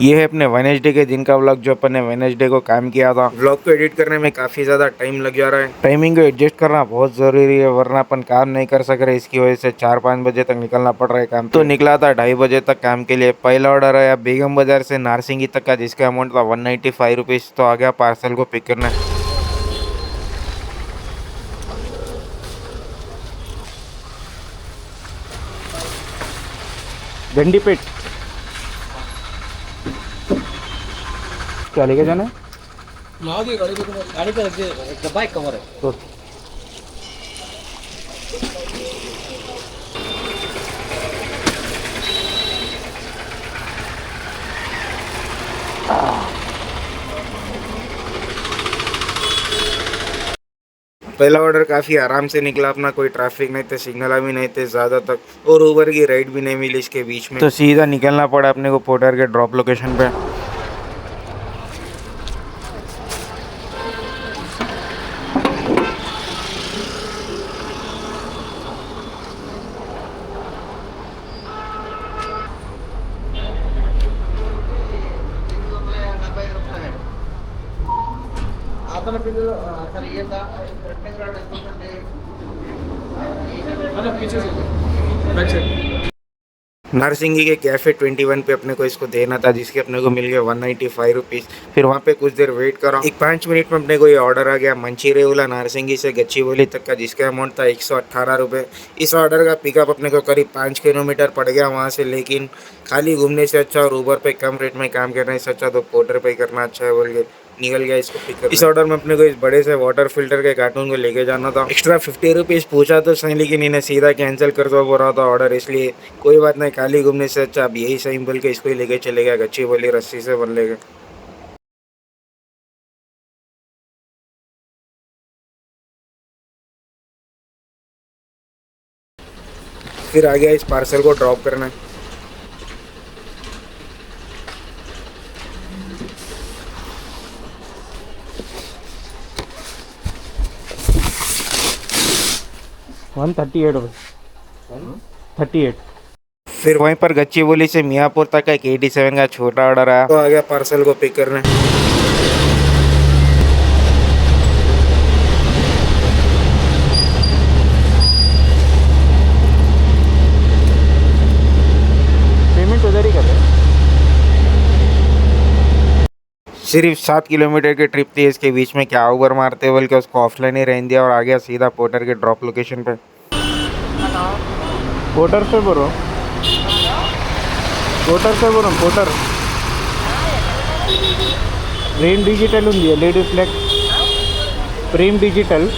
ये है अपने वेडनेसडे के दिन का व्लॉग जो अपन ने वेडनेसडे को काम किया था। व्लॉग को एडिट करने में काफी ज्यादा टाइम लग जा रहा है। टाइमिंग को एडजस्ट करना बहुत जरूरी है वरना अपन काम नहीं कर सक रहे। इसकी वजह से 4-5 बजे तक निकलना पड़ रहा है काम। तो निकला था 2:30 बजे तक काम के लिए। पहला ऑर्डर आया बेगम बाजार से नारसिंगी तक का जिसका अमाउंट था 195 रुपीज। तो आ गया पार्सल को पिक करना। गंडीपेट क्या लेके जाना है? गाड़ी पे डब्बा एक कवर है तो। पहला ऑर्डर काफी आराम से निकला अपना। कोई ट्रैफिक नहीं थे, सिग्नल भी नहीं थे ज्यादा तक और ऊबर की राइड भी नहीं मिली इसके बीच में। तो सीधा निकलना पड़ा अपने को पोर्टर के ड्रॉप लोकेशन पे। नारसिंगी के कैफे 21 पे अपने को इसको देना था जिसके अपने को मिल गया 195 रुपीज। फिर वहाँ पे कुछ देर वेट करा। एक 5 मिनट में अपने को ये ऑर्डर आ गया मंचीरेउला नारसिंगी से गच्चीबोली तक का जिसका अमाउंट था 118 रुपये। इस ऑर्डर का पिकअप अपने को करीब 5 किलोमीटर पड़ गया वहाँ से। लेकिन खाली घूमने से अच्छा और ऊबर पे कम रेट में काम करने से अच्छा तो पोर्टर पे करना अच्छा है बोल के निकल गया इसको पिक कर। इस ऑर्डर में अपने को इस बड़े से वाटर फिल्टर के कार्टून को लेके जाना था। एक्स्ट्रा 50 रुपीज पूछा तो सही लेकिन इन्हें सीधा कैंसिल कर दो बोल रहा था ऑर्डर। इसलिए कोई बात नहीं, खाली घूमने से अच्छा अब यही सही बोल के इसको ही लेके चले गया। गच्चीबोली रस्सी से बन लेगा। फिर आ गया इस पार्सल को ड्रॉप करना। फिर वहीं पर गच्चीबोली से मियाँपुर तक का एक 87 का छोटा ऑर्डर आया तो आ गया पार्सल को पिक करने। पेमेंट उधर ही कर रहे। सिर्फ 7 किलोमीटर की ट्रिप थी इसके बीच में क्या ऊबर मारते बोल के उसको ऑफलाइन ही रहने दिया और आ गया सीधा पोर्टर के ड्रॉप लोकेशन पे। पोर्टर से बोलो, पोर्टर से बोलो, पोर्टर प्रेम डिजिटल ఉంది लेडीज फ्लैग प्रेम डिजिटल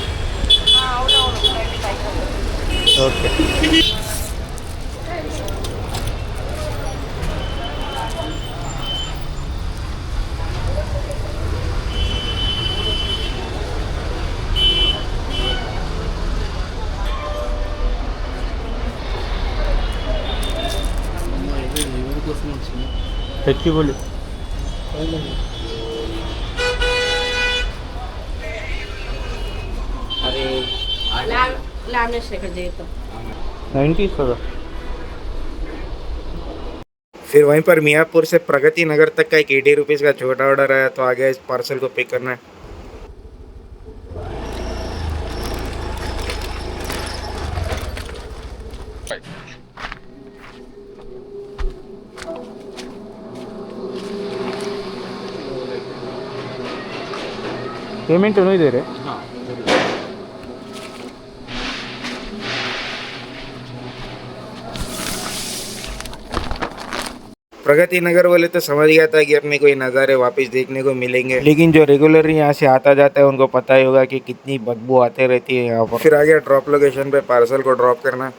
ओके। గచ్చిబౌలి अरे लैमिनेट लेकर जाइए तो 90 का। फिर वहीं पर मियाँपुर से प्रगति नगर तक का एक 80 रुपीज़ का छोटा ऑर्डर आया तो आ गया इस पार्सल को पिक करना है। पेमेंट नहीं दे रहे। प्रगति नगर वाले तो समझ गया था कि अपने को ये नज़ारे वापस देखने को मिलेंगे। लेकिन जो रेगुलर यहाँ से आता जाता है उनको पता ही होगा कि कितनी बदबू आते रहती है यहाँ पर। फिर आ गया ड्रॉप लोकेशन पे पार्सल को ड्रॉप करना।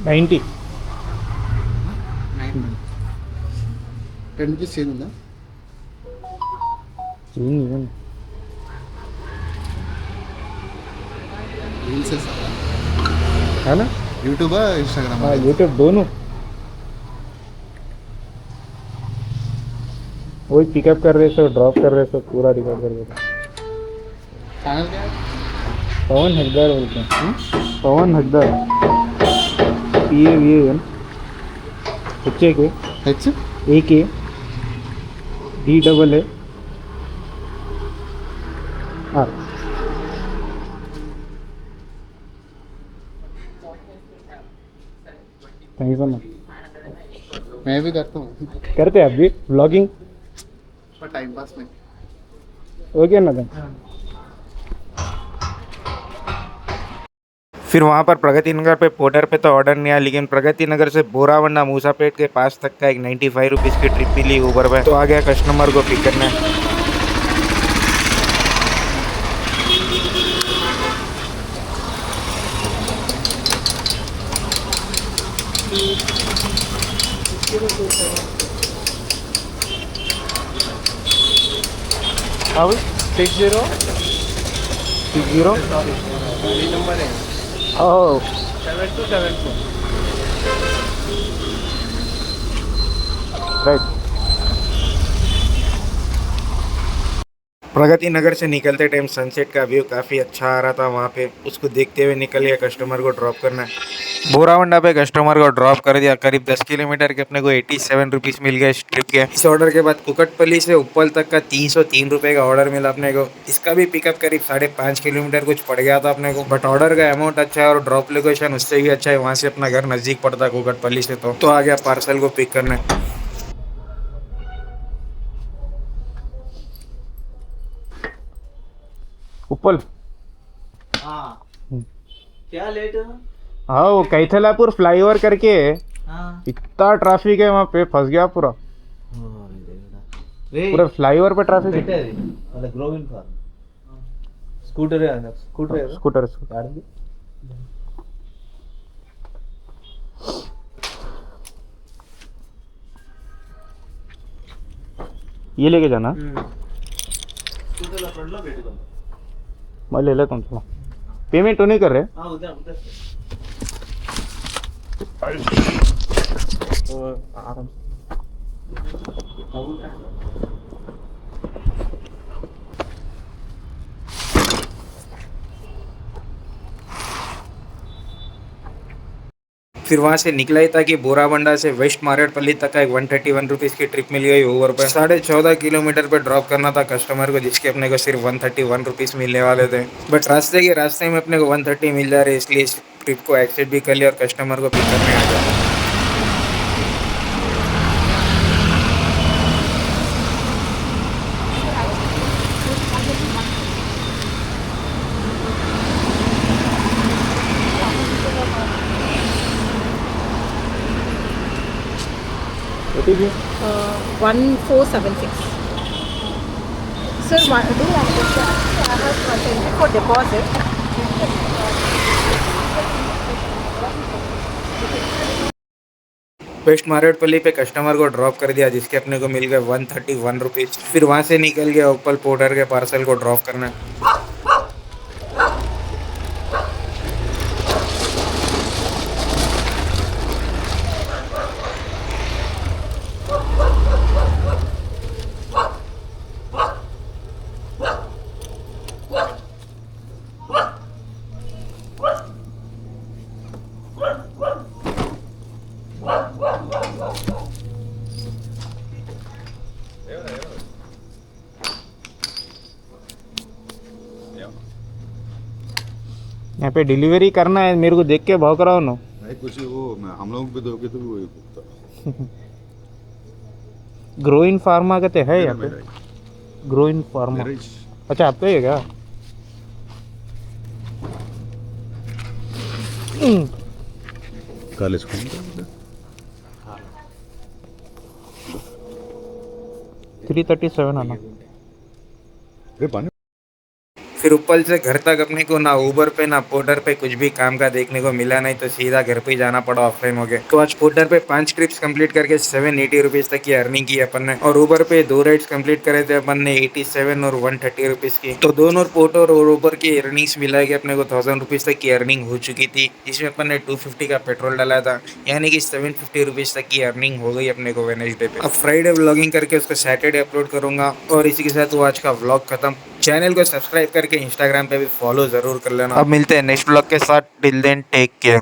నైంటీ 10 రూపీస్ చేంజ్ ఉందా? రీల్స్ है ना? यूट्यूब है इंस्टाग्राम हाँ है यूट्यूब दोनों वही पिकअप कर रहे सो ड्रॉप कर रहे सो पूरा रिकॉर्ड कर रहे थे। चैनल क्या है पवन हकदार बोलते हैं। पवन हकदार PAVAN HAK H AK DAA R। Thank you so much. मैं भी करता हूँ करते हैं आप भी व्लॉगिंग पर टाइम पास में ओके ना then? फिर वहाँ पर प्रगति नगर पे पोर्टर पे तो ऑर्डर नहीं आया, लेकिन प्रगति नगर से बोरावंडा मूसापेट के पास तक का एक 95 रुपीज़ की ट्रिप मिली ऊबर पे, तो आ गया कस्टमर को पिक करने। अब 60 नंबर है ओह 7274 राइट। प्रगति नगर से निकलते टाइम सनसेट का व्यू काफ़ी अच्छा आ रहा था वहाँ पे, उसको देखते हुए निकल गया कस्टमर को ड्रॉप करना। बोरावंडा पे कस्टमर को ड्रॉप कर दिया, करीब 10 किलोमीटर के अपने को 87 रुपीज़ मिल गए इस ट्रिप के। इस ऑर्डर के बाद कुकटपल्ली से उप्पल तक का 303 रुपये का ऑर्डर मिला अपने को। इसका भी पिकअप करीब 5.5 किलोमीटर कुछ पड़ गया था अपने को, बट ऑर्डर का अमाउंट अच्छा है और ड्रॉप लोकेशन उससे भी अच्छा है, वहाँ से अपना घर नज़दीक पड़ता है कुकटपल्ली से, तो आ गया पार्सल को पिक करने। उप्पल हाँ क्या लेट है हाँ वो कैथलापुर फ्लाईओवर करके हाँ इतना ट्रैफिक है वहाँ पे, फंस गया पूरा रे पूरा फ्लाईओवर पे ट्रैफिक है। बेटर मतलब ग्रोविंग फार्म स्कूटर है स्कूटर गाड़ी भी ये लेके जाना, स्कूटर ला पड़ला बेटे को मैं ले लेता हूँ। चलो पेमेंट तो नहीं कर रहे? हाँ उधर उधर आराम फिर वहाँ से निकला ही था कि बोराबंडा से वेस्ट मारेडपल्ली तक का एक 131 रुपीज़ की ट्रिप मिल गई ओवर पर। 14.5 किलोमीटर पे ड्रॉप करना था कस्टमर को, जिसके अपने को सिर्फ 131 रुपीज़ मिलने वाले थे, बट रास्ते में अपने को 130 मिल जा रहे, इसलिए इस ट्रिप को एक्सेप्ट भी कर लिया और कस्टमर को पिक करने आ गया। OTP 1476. Sir, do you understand? I have attended for deposit. West Maredpally पे कस्टमर को ड्रॉप कर दिया, जिसके अपने को मिल गए 131 रुपीज़। फिर वहाँ से निकल गया उप्पल पोर्टर के पार्सल को ड्रॉप करना। यहाँ पे डिलीवरी करना है, मेरे को देख के भाव कराओ ना। भाई कुछ वो हम लोग भी दोगे तो भी वही भुगता ग्रो इन फार्मा कहते हैं यहाँ पे, ग्रो इन फार्मा। अच्छा आपका ही है क्या? कॉलेज 337 आना। अरे पानी फिर ऊपर से घर तक अपने को ना उबर पे ना पोर्टर पे कुछ भी काम का देखने को मिला नहीं, तो सीधा घर पे ही जाना पड़ा ऑफलाइन हो गया। तो आज पोर्टर पे 5 ट्रिप्स कंप्लीट करके 780 रुपीज तक की अर्निंग की अपन ने, और उबर पे 2 राइड्स कंप्लीट करे थे अपन ने 87 और 130 रुपीज की। तो दोनों पोर्टर और उबर की अर्निंग्स मिला के अपने को 1000 रुपीज तक की अर्निंग हो चुकी थी, जिसमें अपन ने 250 का पेट्रोल डाला था, यानी कि 750 रुपीज तक की अर्निंग हो गई अपने को वेडनेसडे पे। अब फ्राइडे व्लॉगिंग करके उसको सैटरडे अपलोड करूंगा, और इसी के साथ वो आज का व्लॉग खत्म। चैनल को सब्सक्राइब करके इंस्टाग्राम पे भी फॉलो जरूर कर लेना। अब मिलते हैं नेक्स्ट व्लॉग के साथ, टिल देन टेक केयर।